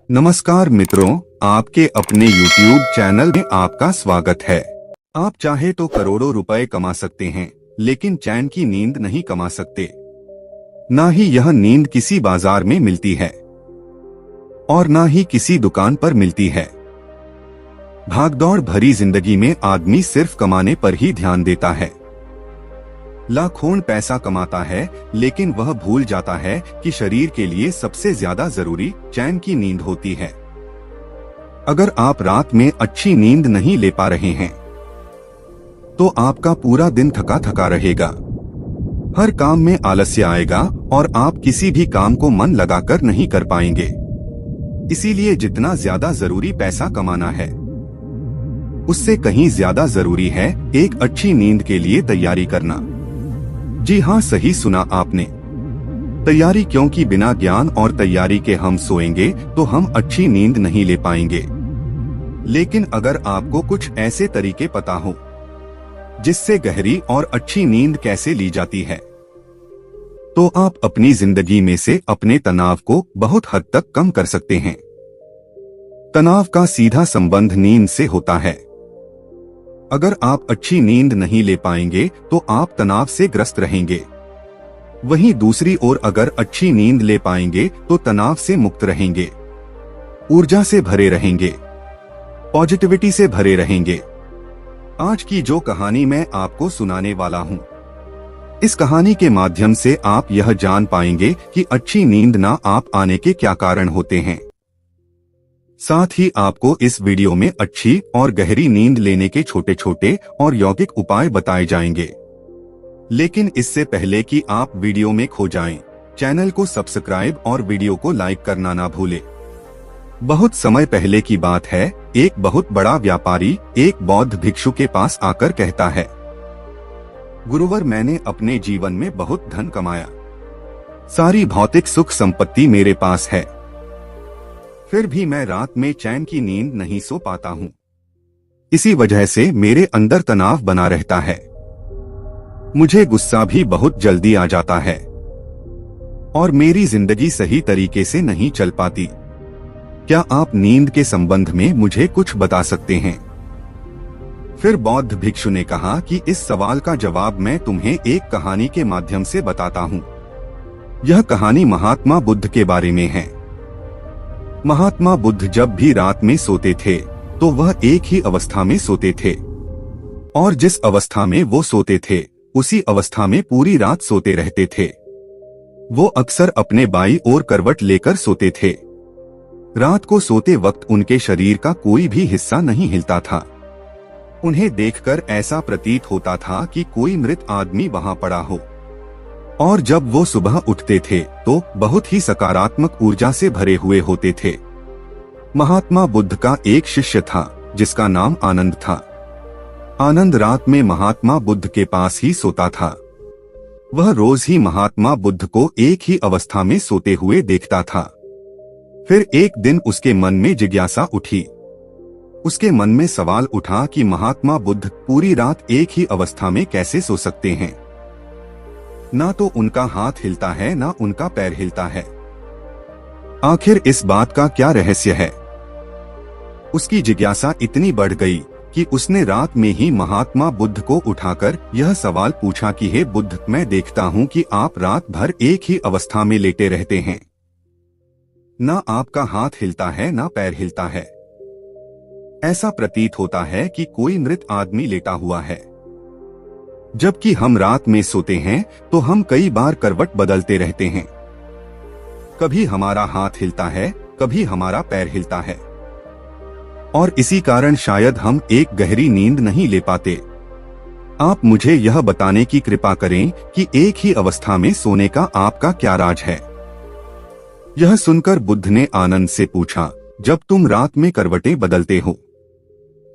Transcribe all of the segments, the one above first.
नमस्कार मित्रों, आपके अपने YouTube चैनल में आपका स्वागत है। आप चाहे तो करोड़ों रुपए कमा सकते हैं, लेकिन चैन की नींद नहीं कमा सकते। ना ही यह नींद किसी बाजार में मिलती है और ना ही किसी दुकान पर मिलती है। भागदौड़ भरी जिंदगी में आदमी सिर्फ कमाने पर ही ध्यान देता है। लाखों पैसा कमाता है, लेकिन वह भूल जाता है कि शरीर के लिए सबसे ज्यादा जरूरी चैन की नींद होती है। अगर आप रात में अच्छी नींद नहीं ले पा रहे हैं, तो आपका पूरा दिन थका थका रहेगा। हर काम में आलस्य आएगा और आप किसी भी काम को मन लगाकर नहीं कर पाएंगे। इसीलिए जितना ज्यादा जरूरी पैसा कमाना है, उससे कहीं ज्यादा जरूरी है एक अच्छी नींद के लिए तैयारी करना। जी हाँ, सही सुना आपने, तैयारी, क्योंकि बिना ज्ञान और तैयारी के हम सोएंगे तो हम अच्छी नींद नहीं ले पाएंगे। लेकिन अगर आपको कुछ ऐसे तरीके पता हो जिससे गहरी और अच्छी नींद कैसे ली जाती है, तो आप अपनी जिंदगी में से अपने तनाव को बहुत हद तक कम कर सकते हैं। तनाव का सीधा संबंध नींद से होता है। अगर आप अच्छी नींद नहीं ले पाएंगे तो आप तनाव से ग्रस्त रहेंगे। वहीं दूसरी ओर अगर अच्छी नींद ले पाएंगे तो तनाव से मुक्त रहेंगे, ऊर्जा से भरे रहेंगे, पॉजिटिविटी से भरे रहेंगे। आज की जो कहानी मैं आपको सुनाने वाला हूं, इस कहानी के माध्यम से आप यह जान पाएंगे कि अच्छी नींद ना आप आने के क्या कारण होते हैं। साथ ही आपको इस वीडियो में अच्छी और गहरी नींद लेने के छोटे छोटे और यौगिक उपाय बताए जाएंगे। लेकिन इससे पहले कि आप वीडियो में खो जाएं, चैनल को सब्सक्राइब और वीडियो को लाइक करना ना भूलें। बहुत समय पहले की बात है, एक बहुत बड़ा व्यापारी एक बौद्ध भिक्षु के पास आकर कहता है, गुरुवर, मैंने अपने जीवन में बहुत धन कमाया, सारी भौतिक सुख संपत्ति मेरे पास है, फिर भी मैं रात में चैन की नींद नहीं सो पाता हूं। इसी वजह से मेरे अंदर तनाव बना रहता है। मुझे गुस्सा भी बहुत जल्दी आ जाता है और मेरी जिंदगी सही तरीके से नहीं चल पाती। क्या आप नींद के संबंध में मुझे कुछ बता सकते हैं? फिर बौद्ध भिक्षु ने कहा कि इस सवाल का जवाब मैं तुम्हें एक कहानी के माध्यम से बताता हूं। यह कहानी महात्मा बुद्ध के बारे में है। महात्मा बुद्ध जब भी रात में सोते थे तो वह एक ही अवस्था में सोते थे, और जिस अवस्था में वो सोते थे उसी अवस्था में पूरी रात सोते रहते थे। वो अक्सर अपने बाईं ओर करवट लेकर सोते थे। रात को सोते वक्त उनके शरीर का कोई भी हिस्सा नहीं हिलता था। उन्हें देखकर ऐसा प्रतीत होता था कि कोई मृत आदमी वहां पड़ा हो। और जब वो सुबह उठते थे तो बहुत ही सकारात्मक ऊर्जा से भरे हुए होते थे। महात्मा बुद्ध का एक शिष्य था जिसका नाम आनंद था। आनंद रात में महात्मा बुद्ध के पास ही सोता था। वह रोज ही महात्मा बुद्ध को एक ही अवस्था में सोते हुए देखता था। फिर एक दिन उसके मन में जिज्ञासा उठी। उसके मन में सवाल उठा कि महात्मा बुद्ध पूरी रात एक ही अवस्था में कैसे सो सकते हैं? ना तो उनका हाथ हिलता है, ना उनका पैर हिलता है। आखिर इस बात का क्या रहस्य है? उसकी जिज्ञासा इतनी बढ़ गई कि उसने रात में ही महात्मा बुद्ध को उठाकर यह सवाल पूछा कि हे बुद्ध, मैं देखता हूं कि आप रात भर एक ही अवस्था में लेटे रहते हैं। ना आपका हाथ हिलता है, ना पैर हिलता है। ऐसा प्रतीत होता है कि कोई मृत आदमी लेटा हुआ है। जबकि हम रात में सोते हैं तो हम कई बार करवट बदलते रहते हैं। कभी हमारा हाथ हिलता है, कभी हमारा पैर हिलता है, और इसी कारण शायद हम एक गहरी नींद नहीं ले पाते। आप मुझे यह बताने की कृपा करें कि एक ही अवस्था में सोने का आपका क्या राज है? यह सुनकर बुद्ध ने आनंद से पूछा, जब तुम रात में करवटें बदलते हो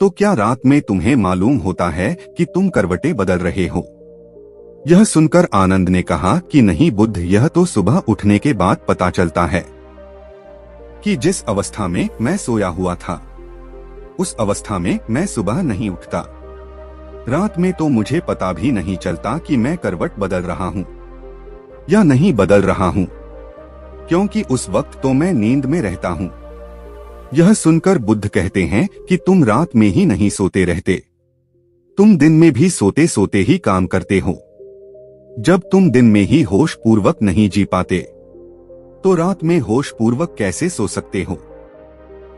तो क्या रात में तुम्हें मालूम होता है कि तुम करवटें बदल रहे हो? यह सुनकर आनंद ने कहा कि नहीं बुद्ध, यह तो सुबह उठने के बाद पता चलता है कि जिस अवस्था में मैं सोया हुआ था उस अवस्था में मैं सुबह नहीं उठता। रात में तो मुझे पता भी नहीं चलता कि मैं करवट बदल रहा हूँ या नहीं बदल रहा हूँ, क्योंकि उस वक्त तो मैं नींद में रहता हूँ। यह सुनकर बुद्ध कहते हैं कि तुम रात में ही नहीं सोते रहते, तुम दिन में भी सोते सोते ही काम करते हो। जब तुम दिन में ही होश पूर्वक नहीं जी पाते तो रात में होश पूर्वक कैसे सो सकते हो।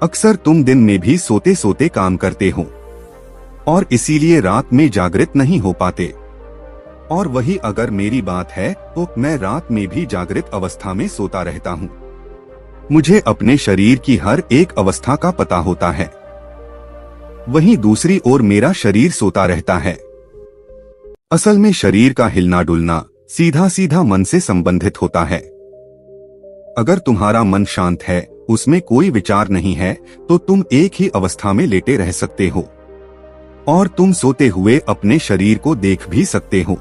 अक्सर तुम दिन में भी सोते सोते काम करते हो और इसीलिए रात में जागृत नहीं हो पाते। और वही अगर मेरी बात है तो मैं रात में भी जागृत अवस्था में सोता रहता हूँ। मुझे अपने शरीर की हर एक अवस्था का पता होता है। वहीं दूसरी ओर मेरा शरीर सोता रहता है। असल में शरीर का हिलना डुलना सीधा सीधा मन से संबंधित होता है। अगर तुम्हारा मन शांत है, उसमें कोई विचार नहीं है, तो तुम एक ही अवस्था में लेटे रह सकते हो और तुम सोते हुए अपने शरीर को देख भी सकते हो।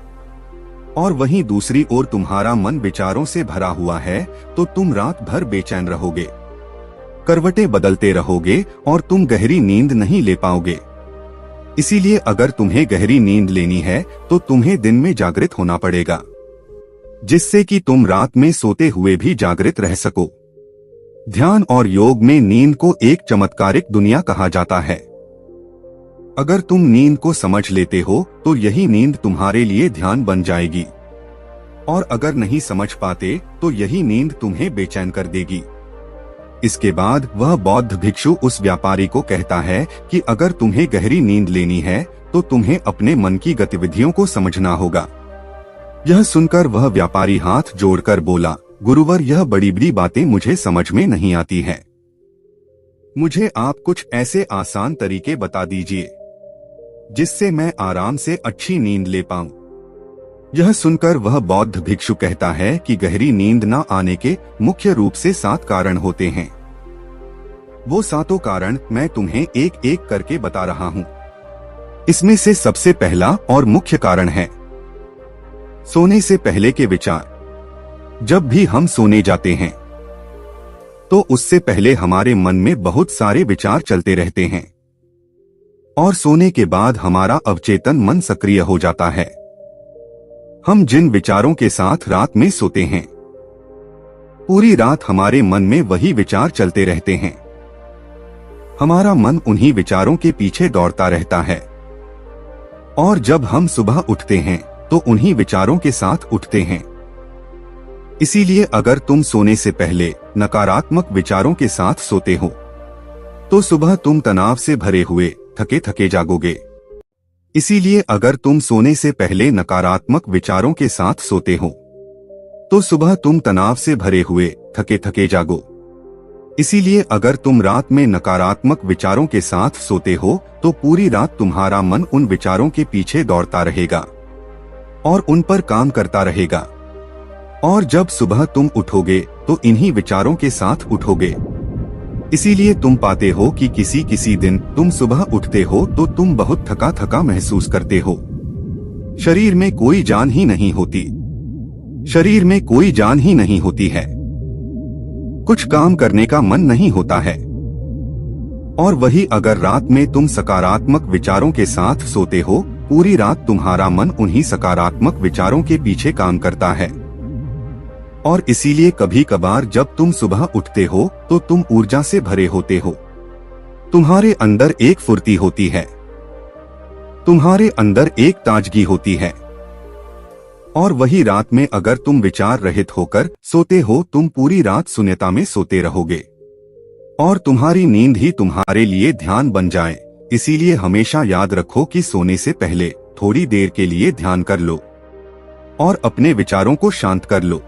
और वहीं दूसरी ओर तुम्हारा मन विचारों से भरा हुआ है तो तुम रात भर बेचैन रहोगे, करवटें बदलते रहोगे और तुम गहरी नींद नहीं ले पाओगे। इसीलिए अगर तुम्हें गहरी नींद लेनी है तो तुम्हें दिन में जागृत होना पड़ेगा, जिससे कि तुम रात में सोते हुए भी जागृत रह सको। ध्यान और योग में नींद को एक चमत्कारिक दुनिया कहा जाता है। अगर तुम नींद को समझ लेते हो तो यही नींद तुम्हारे लिए ध्यान बन जाएगी, और अगर नहीं समझ पाते तो यही नींद तुम्हें बेचैन कर देगी। इसके बाद वह बौद्ध भिक्षु उस व्यापारी को कहता है कि अगर तुम्हें गहरी नींद लेनी है तो तुम्हें अपने मन की गतिविधियों को समझना होगा। यह सुनकर वह व्यापारी हाथ जोड़कर बोला, गुरुवर, यह बड़ी बड़ी बातें मुझे समझ में नहीं आती है, मुझे आप कुछ ऐसे आसान तरीके बता दीजिए जिससे मैं आराम से अच्छी नींद ले पाऊं। यह सुनकर वह बौद्ध भिक्षु कहता है कि गहरी नींद न आने के मुख्य रूप से 7 कारण होते हैं। वो 7 कारण मैं तुम्हें एक एक करके बता रहा हूं। इसमें से सबसे पहला और मुख्य कारण है सोने से पहले के विचार। जब भी हम सोने जाते हैं तो उससे पहले हमारे मन में बहुत सारे विचार चलते रहते हैं और सोने के बाद हमारा अवचेतन मन सक्रिय हो जाता है। हम जिन विचारों के साथ रात में सोते हैं, पूरी रात हमारे मन में वही विचार चलते रहते हैं। हमारा मन उन्हीं विचारों के पीछे दौड़ता रहता है और जब हम सुबह उठते हैं तो उन्हीं विचारों के साथ उठते हैं। इसीलिए अगर तुम सोने से पहले नकारात्मक विचारों के साथ सोते हो तो सुबह तुम तनाव से भरे हुए थके थके जागोगे। इसीलिए अगर तुम सोने से पहले नकारात्मक विचारों के साथ सोते हो तो सुबह तुम तनाव से भरे हुए थके थके जागो। इसीलिए अगर तुम रात में नकारात्मक विचारों के साथ सोते हो तो पूरी रात तुम्हारा मन उन विचारों के पीछे दौड़ता रहेगा और उन पर काम करता रहेगा। और जब सुबह तुम उठोगे तो इन्हीं विचारों के साथ उठोगे। इसीलिए तुम पाते हो कि किसी किसी दिन तुम सुबह उठते हो तो तुम बहुत थका थका महसूस करते हो। शरीर में कोई जान ही नहीं होती, शरीर में कोई जान ही नहीं होती है, कुछ काम करने का मन नहीं होता है। और वही अगर रात में तुम सकारात्मक विचारों के साथ सोते हो, पूरी रात तुम्हारा मन उन्हीं सकारात्मक विचारों के पीछे काम करता है। और इसीलिए कभी कभार जब तुम सुबह उठते हो तो तुम ऊर्जा से भरे होते हो, तुम्हारे अंदर एक फुर्ती होती है, तुम्हारे अंदर एक ताजगी होती है। और वही रात में अगर तुम विचार रहित होकर सोते हो, तुम पूरी रात शून्यता में सोते रहोगे और तुम्हारी नींद ही तुम्हारे लिए ध्यान बन जाए। इसीलिए हमेशा याद रखो कि सोने से पहले थोड़ी देर के लिए ध्यान कर लो और अपने विचारों को शांत कर लो,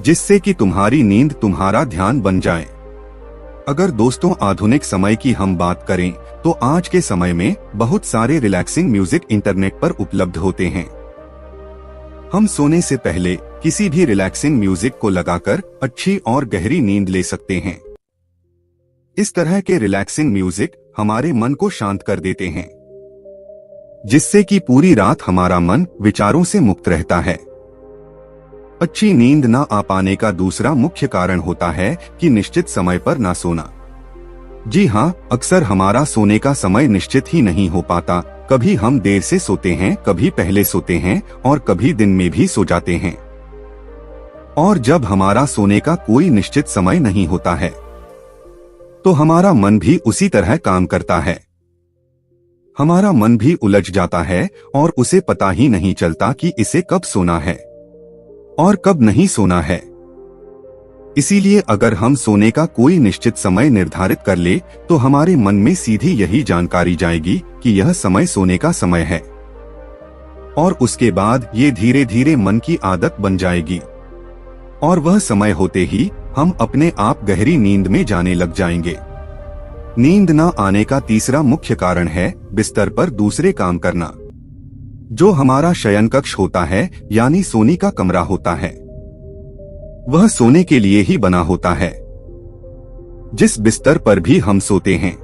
जिससे कि तुम्हारी नींद तुम्हारा ध्यान बन जाए। अगर दोस्तों आधुनिक समय की हम बात करें तो आज के समय में बहुत सारे रिलैक्सिंग म्यूजिक इंटरनेट पर उपलब्ध होते हैं। हम सोने से पहले किसी भी रिलैक्सिंग म्यूजिक को लगाकर अच्छी और गहरी नींद ले सकते हैं। इस तरह के रिलैक्सिंग म्यूजिक हमारे मन को शांत कर देते हैं, जिससे कि पूरी रात हमारा मन विचारों से मुक्त रहता है। अच्छी नींद न आ पाने का दूसरा मुख्य कारण होता है कि निश्चित समय पर ना सोना। जी हाँ, अक्सर हमारा सोने का समय निश्चित ही नहीं हो पाता। कभी हम देर से सोते हैं, कभी पहले सोते हैं और कभी दिन में भी सो जाते हैं। और जब हमारा सोने का कोई निश्चित समय नहीं होता है तो हमारा मन भी उसी तरह काम करता है। हमारा मन भी उलझ जाता है और उसे पता ही नहीं चलता कि इसे कब सोना है और कब नहीं सोना है। इसीलिए अगर हम सोने का कोई निश्चित समय निर्धारित कर ले तो हमारे मन में सीधी यही जानकारी जाएगी कि यह समय सोने का समय है, और उसके बाद ये धीरे धीरे मन की आदत बन जाएगी और वह समय होते ही हम अपने आप गहरी नींद में जाने लग जाएंगे। नींद न आने का तीसरा मुख्य कारण है बिस्तर पर दूसरे काम करना। जो हमारा शयन कक्ष होता है यानी सोने का कमरा होता है, वह सोने के लिए ही बना होता है। जिस बिस्तर पर भी हम सोते हैं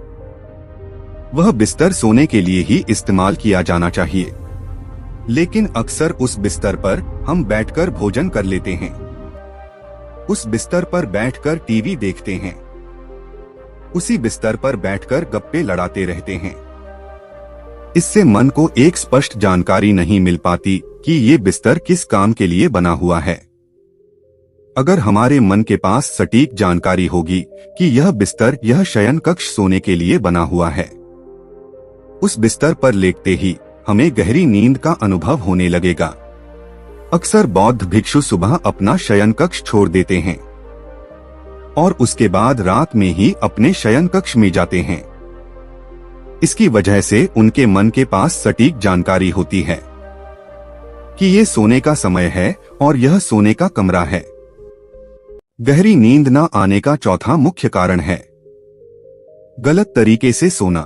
वह बिस्तर सोने के लिए ही इस्तेमाल किया जाना चाहिए, लेकिन अक्सर उस बिस्तर पर हम बैठकर भोजन कर लेते हैं, उस बिस्तर पर बैठकर टीवी देखते हैं, उसी बिस्तर पर बैठकर गप्पे लड़ाते रहते हैं। इससे मन को एक स्पष्ट जानकारी नहीं मिल पाती कि ये बिस्तर किस काम के लिए बना हुआ है। अगर हमारे मन के पास सटीक जानकारी होगी कि यह बिस्तर, यह शयन कक्ष सोने के लिए बना हुआ है, उस बिस्तर पर लेटते ही हमें गहरी नींद का अनुभव होने लगेगा। अक्सर बौद्ध भिक्षु सुबह अपना शयन कक्ष छोड़ देते हैं और उसके बाद रात में ही अपने शयन कक्ष में जाते हैं। इसकी वजह से उनके मन के पास सटीक जानकारी होती है कि ये सोने का समय है और यह सोने का कमरा है। गहरी नींद न आने का चौथा मुख्य कारण है गलत तरीके से सोना।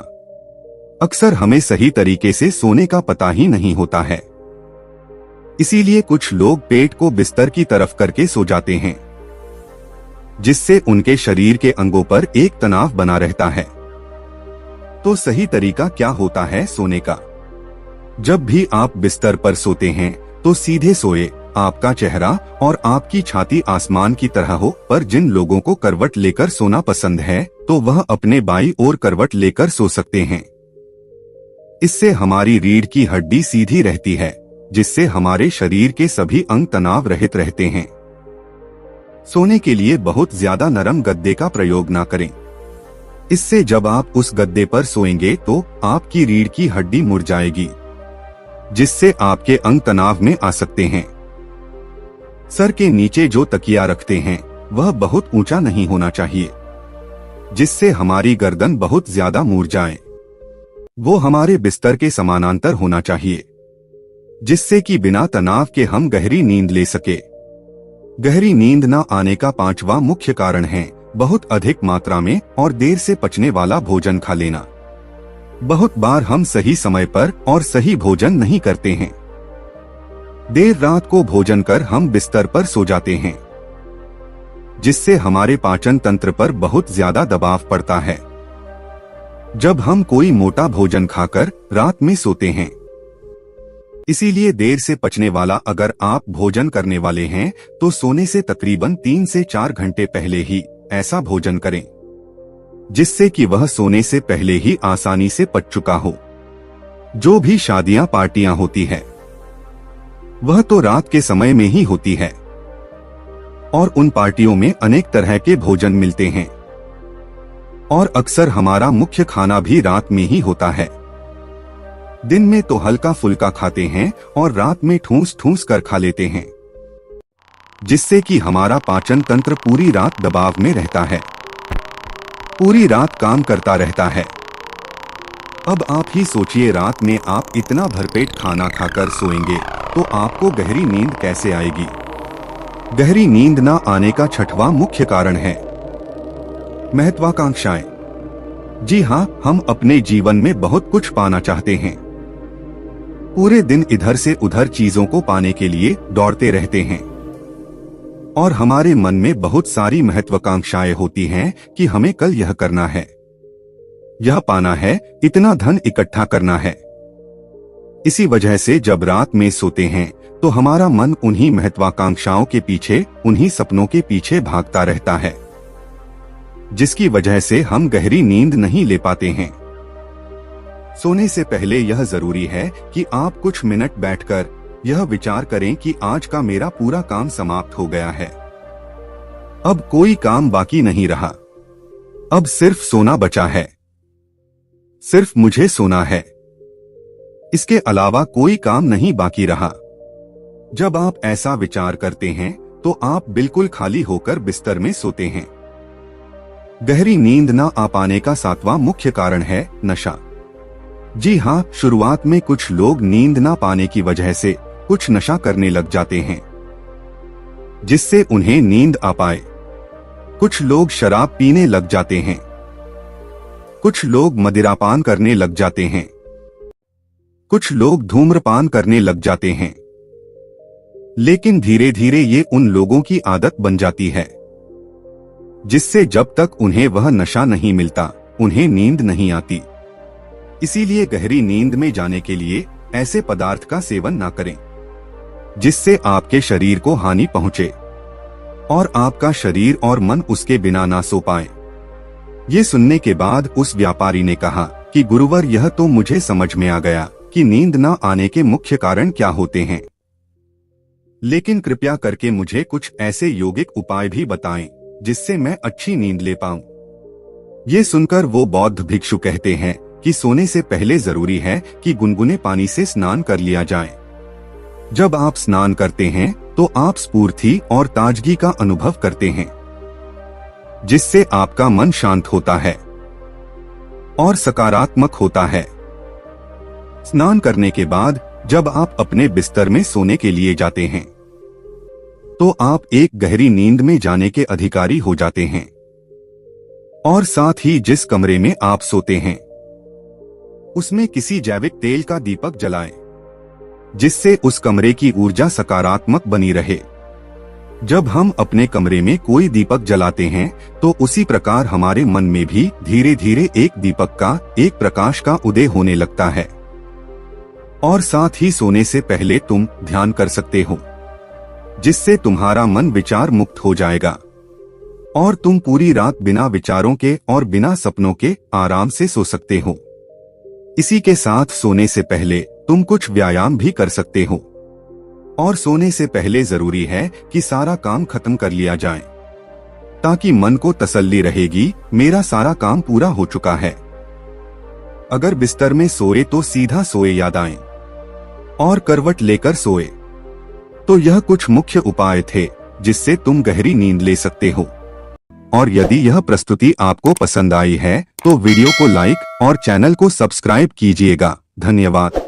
अक्सर हमें सही तरीके से सोने का पता ही नहीं होता है, इसीलिए कुछ लोग पेट को बिस्तर की तरफ करके सो जाते हैं, जिससे उनके शरीर के अंगों पर एक तनाव बना रहता है। तो सही तरीका क्या होता है सोने का? जब भी आप बिस्तर पर सोते हैं तो सीधे सोए। आपका चेहरा और आपकी छाती आसमान की तरह हो। पर जिन लोगों को करवट लेकर सोना पसंद है तो वह अपने बाईं ओर करवट लेकर सो सकते हैं। इससे हमारी रीढ़ की हड्डी सीधी रहती है, जिससे हमारे शरीर के सभी अंग तनाव रहित रहते हैं। सोने के लिए बहुत ज्यादा नरम गद्दे का प्रयोग ना करें। इससे जब आप उस गद्दे पर सोएंगे तो आपकी रीढ़ की हड्डी मुड़ जाएगी, जिससे आपके अंग तनाव में आ सकते हैं। सर के नीचे जो तकिया रखते हैं वह बहुत ऊंचा नहीं होना चाहिए, जिससे हमारी गर्दन बहुत ज्यादा मुड़ जाए। वो हमारे बिस्तर के समानांतर होना चाहिए, जिससे कि बिना तनाव के हम गहरी नींद ले सके। गहरी नींद न आने का पांचवा मुख्य कारण है बहुत अधिक मात्रा में और देर से पचने वाला भोजन खा लेना। बहुत बार हम सही समय पर और सही भोजन नहीं करते हैं। देर रात को भोजन कर हम बिस्तर पर सो जाते हैं, जिससे हमारे पाचन तंत्र पर बहुत ज्यादा दबाव पड़ता है। जब हम कोई मोटा भोजन खाकर रात में सोते हैं, इसीलिए देर से पचने वाला अगर आप भोजन करने वाले हैं तो सोने से तकरीबन 3 से 4 घंटे पहले ही ऐसा भोजन करें, जिससे कि वह सोने से पहले ही आसानी से पच चुका हो। जो भी शादियां पार्टियां होती है वह तो रात के समय में ही होती है, और उन पार्टियों में अनेक तरह के भोजन मिलते हैं, और अक्सर हमारा मुख्य खाना भी रात में ही होता है। दिन में तो हल्का फुल्का खाते हैं और रात में ठूस ठूस कर खा लेते हैं, जिससे कि हमारा पाचन तंत्र पूरी रात दबाव में रहता है, पूरी रात काम करता रहता है। अब आप ही सोचिए, रात में आप इतना भरपेट खाना खाकर सोएंगे तो आपको गहरी नींद कैसे आएगी? गहरी नींद न आने का छठवां मुख्य कारण है महत्वाकांक्षाएं। जी हाँ, हम अपने जीवन में बहुत कुछ पाना चाहते हैं। पूरे दिन इधर से उधर चीजों को पाने के लिए दौड़ते रहते हैं, और हमारे मन में बहुत सारी महत्वाकांक्षाएं होती हैं कि हमें कल यह करना है, यह पाना है, इतना धन इकट्ठा करना है। इसी वजह से जब रात में सोते हैं तो हमारा मन उन्हीं महत्वाकांक्षाओं के पीछे, उन्हीं सपनों के पीछे भागता रहता है, जिसकी वजह से हम गहरी नींद नहीं ले पाते हैं। सोने से पहले यह जरूरी है कि आप कुछ मिनट बैठकर यह विचार करें कि आज का मेरा पूरा काम समाप्त हो गया है, अब कोई काम बाकी नहीं रहा। अब सिर्फ सोना बचा है। सिर्फ मुझे सोना है। इसके अलावा कोई काम नहीं बाकी रहा। जब आप ऐसा विचार करते हैं तो आप बिल्कुल खाली होकर बिस्तर में सोते हैं। गहरी नींद न आ पाने का 7वां मुख्य कारण है नशा। जी हाँ, शुरुआत में कुछ लोग नींद न पाने की वजह से कुछ नशा करने लग जाते हैं जिससे उन्हें नींद आ पाए। कुछ लोग शराब पीने लग जाते हैं। कुछ लोग मदिरापान करने लग जाते हैं। कुछ लोग धूम्रपान करने लग जाते हैं। लेकिन धीरे धीरे ये उन लोगों की आदत बन जाती है जिससे जब तक उन्हें वह नशा नहीं मिलता उन्हें नींद नहीं आती। इसीलिए गहरी नींद में जाने के लिए ऐसे पदार्थ का सेवन ना करें जिससे आपके शरीर को हानि पहुंचे और आपका शरीर और मन उसके बिना ना सो पाए। ये सुनने के बाद उस व्यापारी ने कहा कि गुरुवर, यह तो मुझे समझ में आ गया कि नींद न आने के मुख्य कारण क्या होते हैं, लेकिन कृपया करके मुझे कुछ ऐसे यौगिक उपाय भी बताएं जिससे मैं अच्छी नींद ले पाऊं। ये सुनकर वो बौद्ध भिक्षु कहते हैं कि सोने से पहले जरूरी है कि गुनगुने पानी से स्नान कर लिया जाए। जब आप स्नान करते हैं तो आप स्फूर्ति और ताजगी का अनुभव करते हैं जिससे आपका मन शांत होता है और सकारात्मक होता है। स्नान करने के बाद जब आप अपने बिस्तर में सोने के लिए जाते हैं तो आप एक गहरी नींद में जाने के अधिकारी हो जाते हैं। और साथ ही जिस कमरे में आप सोते हैं उसमें किसी जैविक तेल का दीपक जलाएं जिससे उस कमरे की ऊर्जा सकारात्मक बनी रहे। जब हम अपने कमरे में कोई दीपक जलाते हैं तो उसी प्रकार हमारे मन में भी धीरे धीरे एक दीपक का, एक प्रकाश का उदय होने लगता है। और साथ ही सोने से पहले तुम ध्यान कर सकते हो जिससे तुम्हारा मन विचार मुक्त हो जाएगा और तुम पूरी रात बिना विचारों के और बिना सपनों के आराम से सो सकते हो। इसी के साथ सोने से पहले तुम कुछ व्यायाम भी कर सकते हो। और सोने से पहले जरूरी है कि सारा काम खत्म कर लिया जाए ताकि मन को तसल्ली रहेगी, मेरा सारा काम पूरा हो चुका है। अगर बिस्तर में सोए तो सीधा सोए या दाएं और करवट लेकर सोए। तो यह कुछ मुख्य उपाय थे जिससे तुम गहरी नींद ले सकते हो। और यदि यह प्रस्तुति आपको पसंद आई है तो वीडियो को लाइक और चैनल को सब्सक्राइब कीजिएगा। धन्यवाद।